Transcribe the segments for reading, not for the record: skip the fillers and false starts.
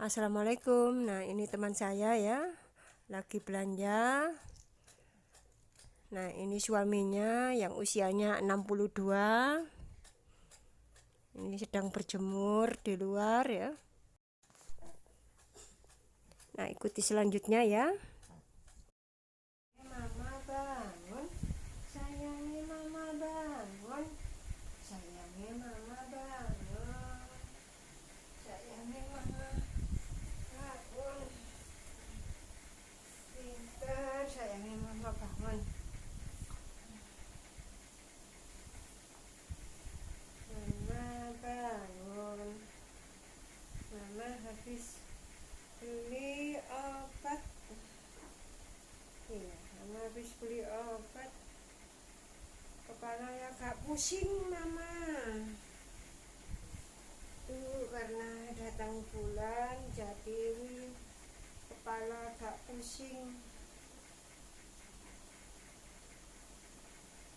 Assalamualaikum. Nah, ini teman saya ya, lagi belanja. Nah, ini suaminya yang usianya 62. Ini sedang berjemur di luar ya. Nah, ikuti selanjutnya ya. Mama bangun, sayangnya mama bangun, sayangnya mama bangun, sayangnya mama bangun. Pintar, sayangnya mama bangun. Mama bangun. Mama habis beli obat. Iya, mama habis beli obat. Kepalanya agak pusing mama. Tuh karena datang bulan jadi kepala agak pusing.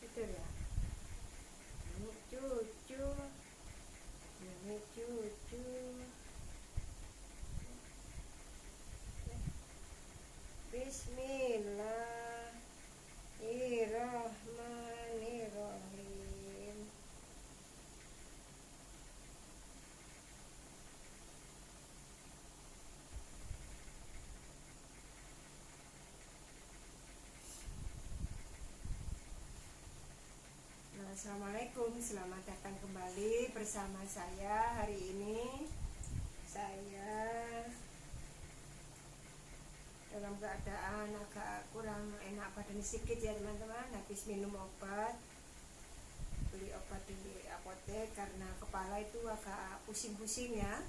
Betul ya? Ini cucu. Ini cucu. Bismillahirrahmanirrahim. Assalamualaikum, selamat datang kembali bersama saya. Hari ini saya dalam keadaan agak kurang enak badan sedikit ya teman-teman. Habis minum obat, beli obat di apotek karena kepala itu agak pusing-pusing ya,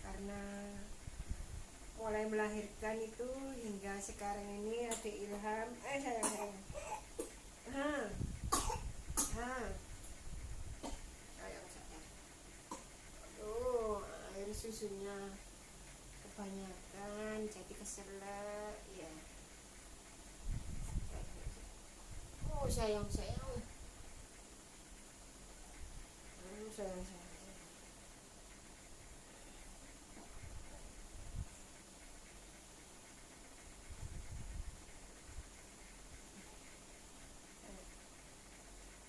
karena mulai melahirkan itu hingga sekarang ini ada ilham. Sayang. Sayang. Aduh, air susunya kebanyakan jadi keselak ya. Oh sayang. Sayang.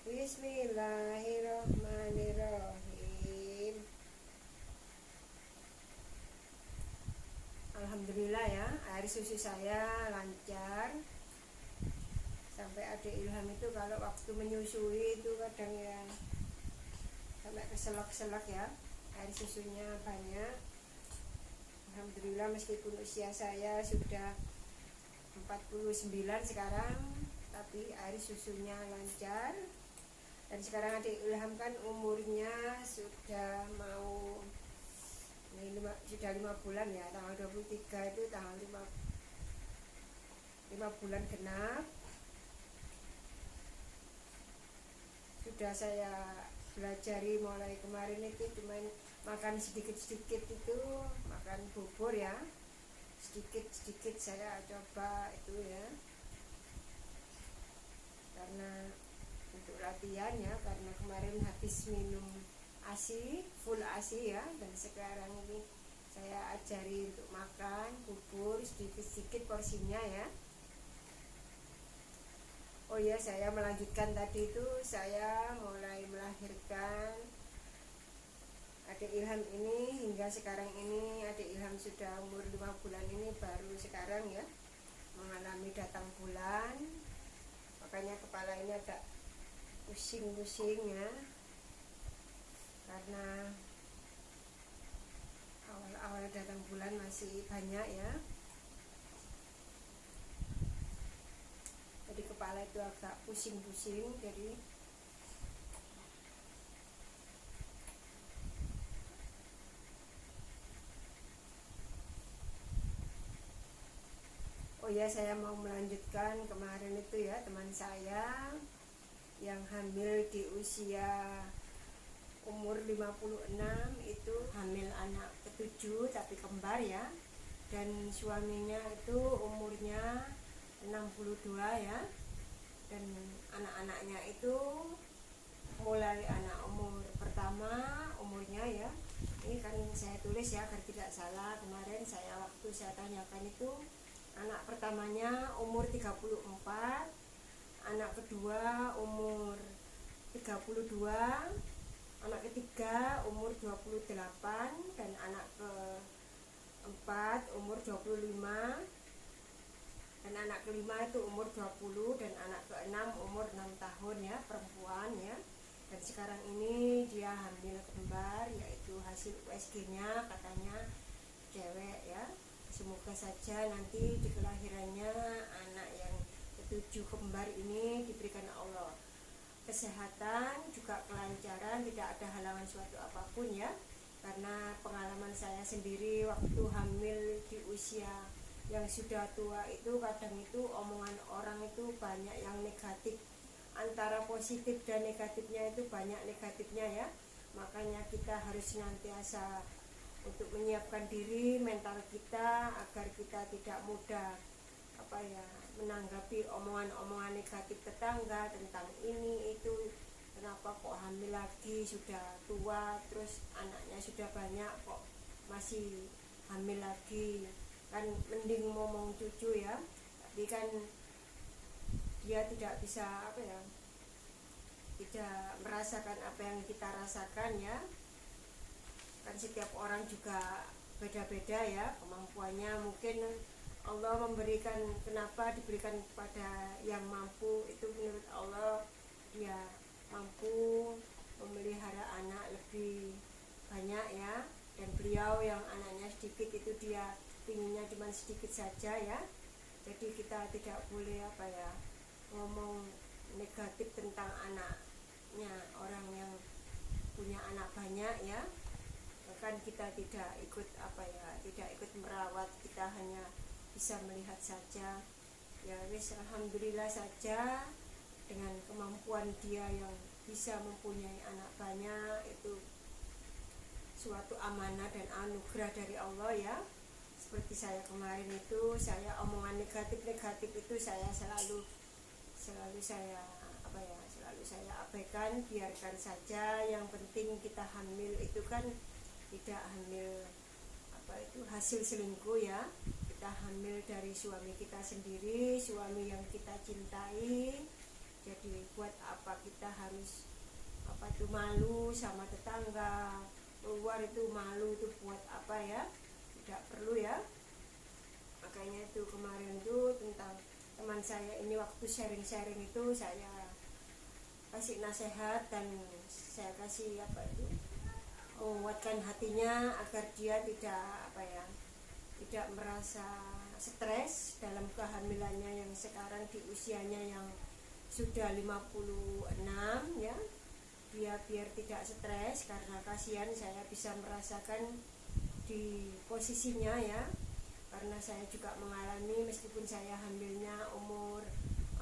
Bismillahirrahmanirrahim. Alhamdulillah ya, air susu saya lancar. Sampai ada ilham itu kalau waktu menyusui itu kadang ya sampai keselak-selak ya, air susunya banyak. Alhamdulillah meskipun usia saya sudah 49 sekarang, tapi air susunya lancar. Dan sekarang adik Ilham kan umurnya sudah mau sudah 5 bulan ya, tanggal 23 itu tanggal 5 bulan genap. Sudah saya belajari mulai kemarin itu cuman makan sedikit-sedikit, itu makan bubur ya, sedikit-sedikit saya coba itu ya, karena untuk latihan ya, karena kemarin habis minum ASI, full ASI ya, dan sekarang ini saya ajari untuk makan bubur sedikit-sedikit porsinya ya. Oh ya, saya melanjutkan tadi itu, saya mulai melahirkan adik Ilham ini hingga sekarang ini. Adik Ilham sudah umur 5 bulan ini, baru sekarang ya mengalami datang bulan, makanya kepala ini agak pusing-pusing ya, karena awal-awal datang bulan masih banyak ya, jadi kepala itu agak pusing-pusing. Jadi oh ya, saya mau melanjutkan kemarin itu ya, teman saya yang hamil di usia umur 56 itu, hamil anak ke-7 tapi kembar ya, dan suaminya itu umurnya 62 ya, dan anak-anaknya itu mulai anak umur pertama umurnya ya, ini kan saya tulis ya agar tidak salah. Kemarin waktu saya tanyakan itu, anak pertamanya umur 34, anak kedua umur 32, anak ketiga umur 28, dan anak keempat umur 25, dan anak kelima itu umur 20, dan anak keenam umur 6 tahun ya, perempuan ya. Dan sekarang ini dia hamil kembar, yaitu hasil USG-nya katanya cewek ya. Semoga saja nanti di kelahirannya anak yang ketujuh kembar ini diberikan Allah kesehatan, juga kelancaran, tidak ada halangan suatu apapun ya. Karena pengalaman saya sendiri waktu hamil di usia yang sudah tua itu, kadang itu omongan orang itu banyak yang negatif, antara positif dan negatifnya itu banyak negatifnya ya. Makanya kita harus senantiasa untuk menyiapkan diri mental kita agar kita tidak mudah menanggapi omongan-omongan negatif tetangga tentang ini itu, kenapa kok hamil lagi, sudah tua, terus anaknya sudah banyak kok masih hamil lagi. Kan mending ngomong cucu ya, tapi kan dia tidak bisa tidak merasakan apa yang kita rasakan ya. Kan setiap orang juga beda-beda ya kemampuannya. Mungkin Allah memberikan, kenapa diberikan kepada yang mampu, itu menurut Allah dia mampu memelihara anak lebih banyak ya. Dan beliau yang anaknya sedikit itu dia pinginnya cuma sedikit saja ya. Jadi kita tidak boleh ngomong negatif tentang anaknya orang yang punya anak banyak ya. Bahkan kita tidak ikut tidak ikut merawat, kita hanya bisa melihat saja ya. Wis, alhamdulillah saja dengan kemampuan dia yang bisa mempunyai anak banyak, itu suatu amanah dan anugerah dari Allah ya. Seperti saya kemarin itu, saya omongan negatif itu saya selalu saya abaikan, biarkan saja. Yang penting kita hamil itu kan tidak hamil hasil selingkuh ya. Kita hamil dari suami kita sendiri, suami yang kita cintai. Jadi buat apa kita harus malu sama tetangga, keluar itu malu, itu buat apa ya, tidak perlu ya. Makanya itu kemarin itu tentang teman saya ini, waktu sharing itu saya kasih nasihat dan saya kasih menguatkan hatinya agar dia tidak merasa stres dalam kehamilannya yang sekarang di usianya yang sudah 56 ya. Dia biar tidak stres, karena kasihan saya bisa merasakan di posisinya ya. Karena saya juga mengalami, meskipun saya hamilnya umur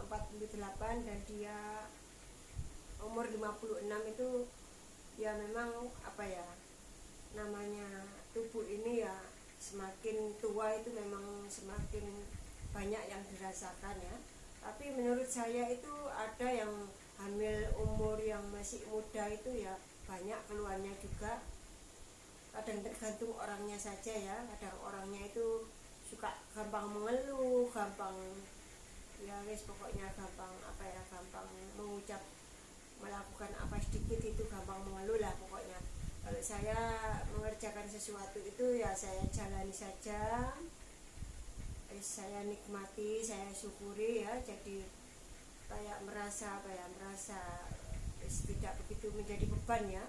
48 dan dia umur 56 itu ya, memang namanya tubuh ini ya, semakin tua itu memang semakin banyak yang dirasakan ya. Tapi menurut saya itu ada yang hamil umur yang masih muda itu ya banyak keluhannya juga. Kadang tergantung orangnya saja ya. Kadang orangnya itu suka gampang mengeluh, gampang pokoknya gampang gampang mengucap, melakukan apa sedikit itu gampang mengeluh lah pokoknya. Kalau saya mengerjakan sesuatu itu ya saya jalani saja, saya nikmati, saya syukuri ya. Jadi kayak merasa tidak begitu menjadi beban ya.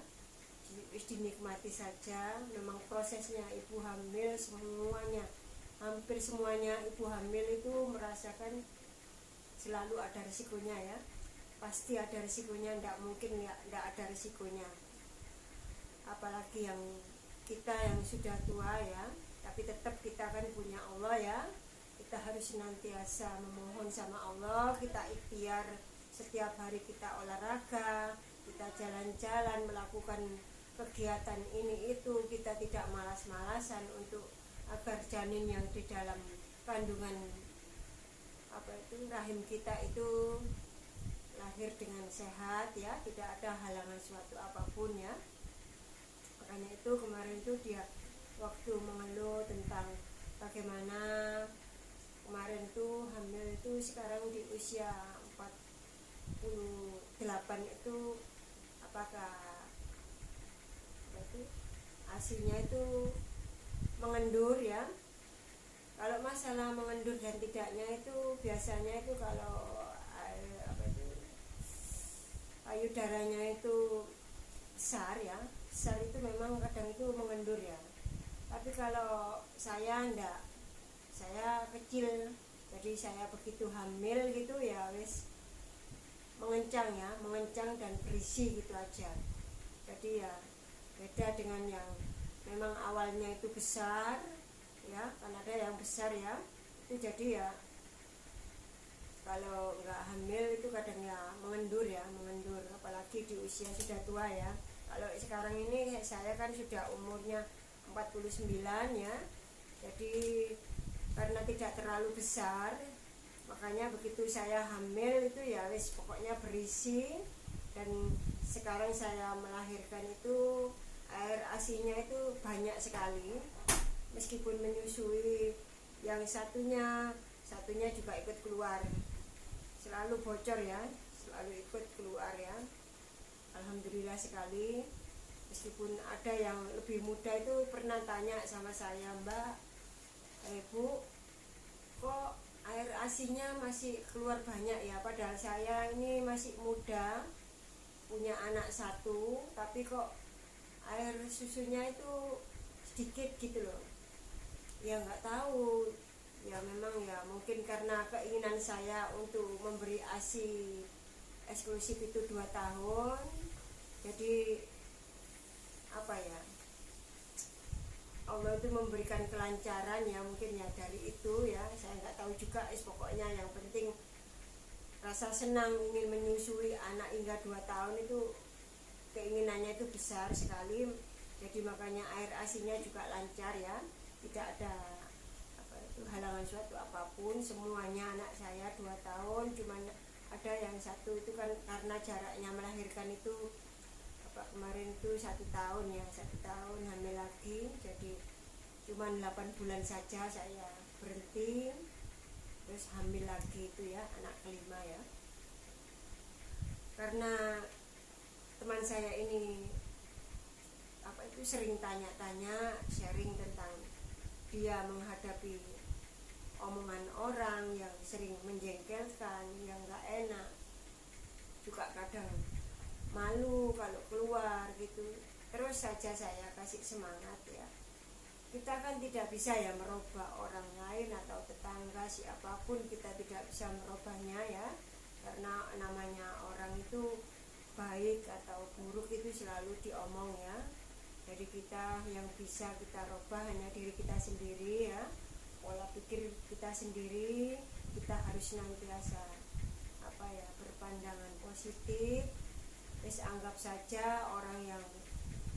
Dinikmati saja. Memang prosesnya ibu hamil hampir semuanya ibu hamil itu merasakan selalu ada risikonya ya. Pasti ada risikonya, tidak mungkin tidak ada risikonya. Apalagi yang kita yang sudah tua ya. Tapi tetap kita kan punya Allah ya. Kita harus senantiasa memohon sama Allah. Kita ikhtiar setiap hari, kita olahraga, kita jalan-jalan, melakukan kegiatan ini itu. Kita tidak malas-malasan untuk agar janin yang di dalam kandungan rahim kita itu lahir dengan sehat ya, tidak ada halangan suatu apapun ya. Makanya itu kemarin itu dia waktu mengeluh tentang bagaimana kemarin tuh hamil itu sekarang di usia 48 itu apakah itu asinya itu mengendur ya. Kalau masalah mengendur dan tidaknya itu biasanya itu kalau payudaranya itu besar ya, besar itu memang kadang itu mengendur ya. Tapi kalau saya enggak, saya kecil, jadi saya begitu hamil gitu ya wis mengencang ya, mengencang dan berisi gitu aja. Jadi ya beda dengan yang memang awalnya itu besar ya, kan ada yang besar ya, itu jadi ya kalau nggak hamil itu kadang ya mengendur ya, mengendur, apalagi di usia sudah tua ya. Kalau sekarang ini saya kan sudah umurnya 49 ya, jadi karena tidak terlalu besar, makanya begitu saya hamil itu ya wis pokoknya berisi. Dan sekarang saya melahirkan itu air asinya itu banyak sekali, meskipun menyusui yang satunya juga ikut keluar, selalu bocor ya, selalu ikut keluar ya. Alhamdulillah sekali. Meskipun ada yang lebih muda itu pernah tanya sama saya, Mbak, Bu, kok air asinya masih keluar banyak ya, padahal saya ini masih muda, punya anak satu, tapi kok air susunya itu sedikit gitu loh. Ya nggak tahu, ya memang ya mungkin karena keinginan saya untuk memberi ASI eksklusif itu 2 tahun, jadi apa ya, Allah itu memberikan kelancaran ya, mungkin ya dari itu ya, saya nggak tahu juga. Pokoknya yang penting rasa senang ingin menyusui anak hingga 2 tahun itu keinginannya itu besar sekali. Jadi makanya air asinya juga lancar ya, tidak ada halangan suatu apapun. Semuanya anak saya 2 tahun, cuman ada yang satu itu kan karena jaraknya melahirkan itu kemarin itu 1 tahun ya, 1 tahun hamil lagi, jadi cuman 8 bulan saja saya berhenti, terus hamil lagi itu ya, anak kelima ya. Karena teman saya ini sering tanya-tanya, sharing tentang dia menghadapi omongan orang yang sering menjengkelkan, yang gak enak, juga kadang malu kalau keluar gitu. Terus saja saya kasih semangat ya, kita kan tidak bisa ya merubah orang lain atau tetangga siapapun, kita tidak bisa merubahnya ya, karena namanya orang itu baik atau buruk itu selalu diomong ya. Jadi kita yang bisa kita rubah hanya diri kita sendiri ya, pola pikir kita sendiri. Kita harus senantiasa berpandangan positif. Wis anggap saja orang yang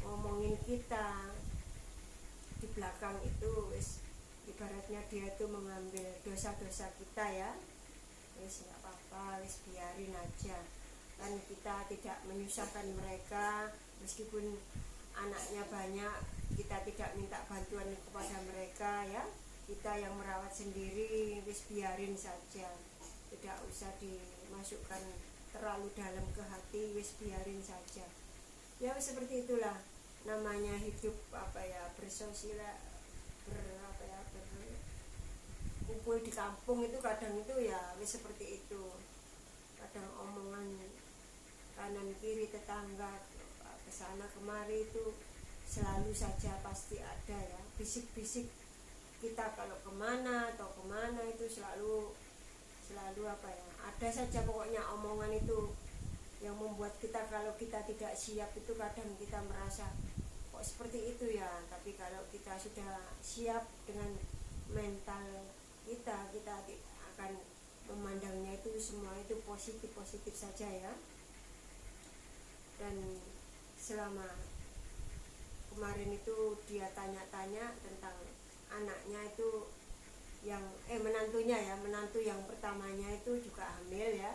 ngomongin kita di belakang itu wis ibaratnya dia itu mengambil dosa-dosa kita ya, wis nggak apa-apa, wis biarin aja. Dan kita tidak menyusahkan mereka, meskipun anaknya banyak, kita tidak minta bantuan kepada mereka ya, kita yang merawat sendiri, wis biarin saja, tidak usah dimasukkan terlalu dalam ke hati, wis biarin saja ya. Seperti itulah namanya hidup bersosial, berkumpul di kampung itu kadang itu ya wis seperti itu. Kadang omongan kanan kiri tetangga kesana kemari itu selalu saja pasti ada ya, bisik-bisik kita kalau kemana itu selalu ada saja pokoknya omongan itu yang membuat kita, kalau kita tidak siap itu kadang kita merasa kok seperti itu ya. Tapi kalau kita sudah siap dengan mental kita akan memandangnya itu semua itu positif saja ya. Dan selama kemarin itu dia tanya-tanya tentang anaknya itu yang menantunya ya, menantu yang pertamanya itu juga hamil ya,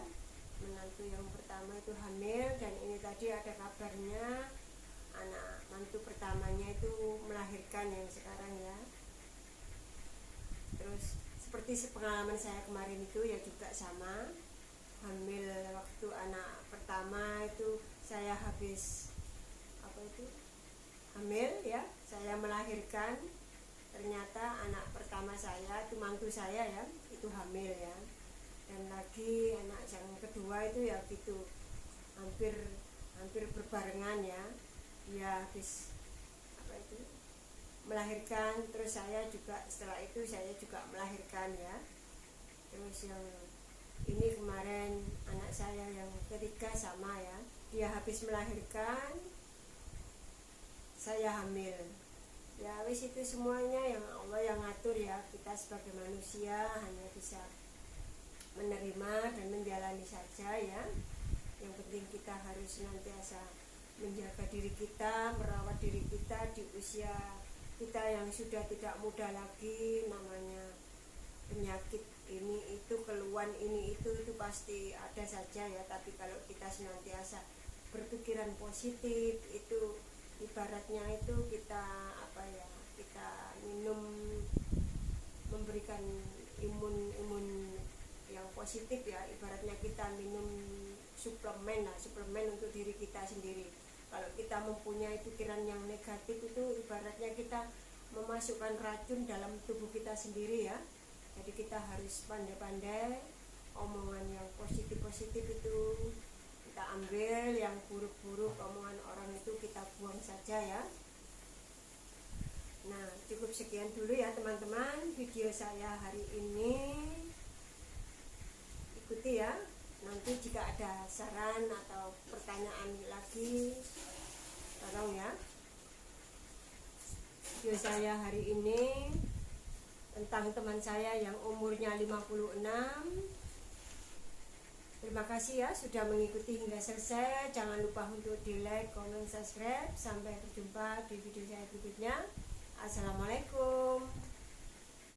menantu yang pertama itu hamil. Dan ini tadi ada kabarnya anak mantu pertamanya itu melahirkan yang sekarang ya. Terus seperti pengalaman saya kemarin itu ya juga sama, hamil waktu anak pertama itu saya habis hamil ya, saya melahirkan, ternyata anak pertama saya itu mantu saya ya itu hamil ya, dan lagi anak yang kedua itu ya gitu hampir berbarengan ya, dia habis melahirkan, terus saya juga setelah itu saya juga melahirkan ya. Terus yang ini kemarin anak saya yang ketiga sama ya, dia habis melahirkan, saya hamil ya. Wis itu semuanya yang Allah yang ngatur ya, kita sebagai manusia hanya bisa menerima dan menjalani saja ya. Yang penting kita harus senantiasa menjaga diri kita, merawat diri kita di usia kita yang sudah tidak muda lagi. Namanya penyakit ini itu, keluhan ini itu pasti ada saja ya, tapi kalau kita senantiasa berpikiran positif, itu ibaratnya itu kita kita minum, memberikan imun yang positif ya, ibaratnya kita minum suplemen untuk diri kita sendiri. Kalau kita mempunyai pikiran yang negatif itu ibaratnya kita memasukkan racun dalam tubuh kita sendiri ya. Jadi kita harus pandai-pandai, omongan yang positif itu kita ambil, yang buruk-buruk omongan orang itu kita buang saja ya. Nah, cukup sekian dulu ya teman-teman video saya hari ini. Ikuti ya, nanti jika ada saran atau pertanyaan lagi tolong ya. Video saya hari ini tentang teman saya yang umurnya 56. Terima kasih ya sudah mengikuti hingga selesai. Jangan lupa untuk di like, comment, subscribe. Sampai berjumpa di video saya berikutnya. Assalamualaikum.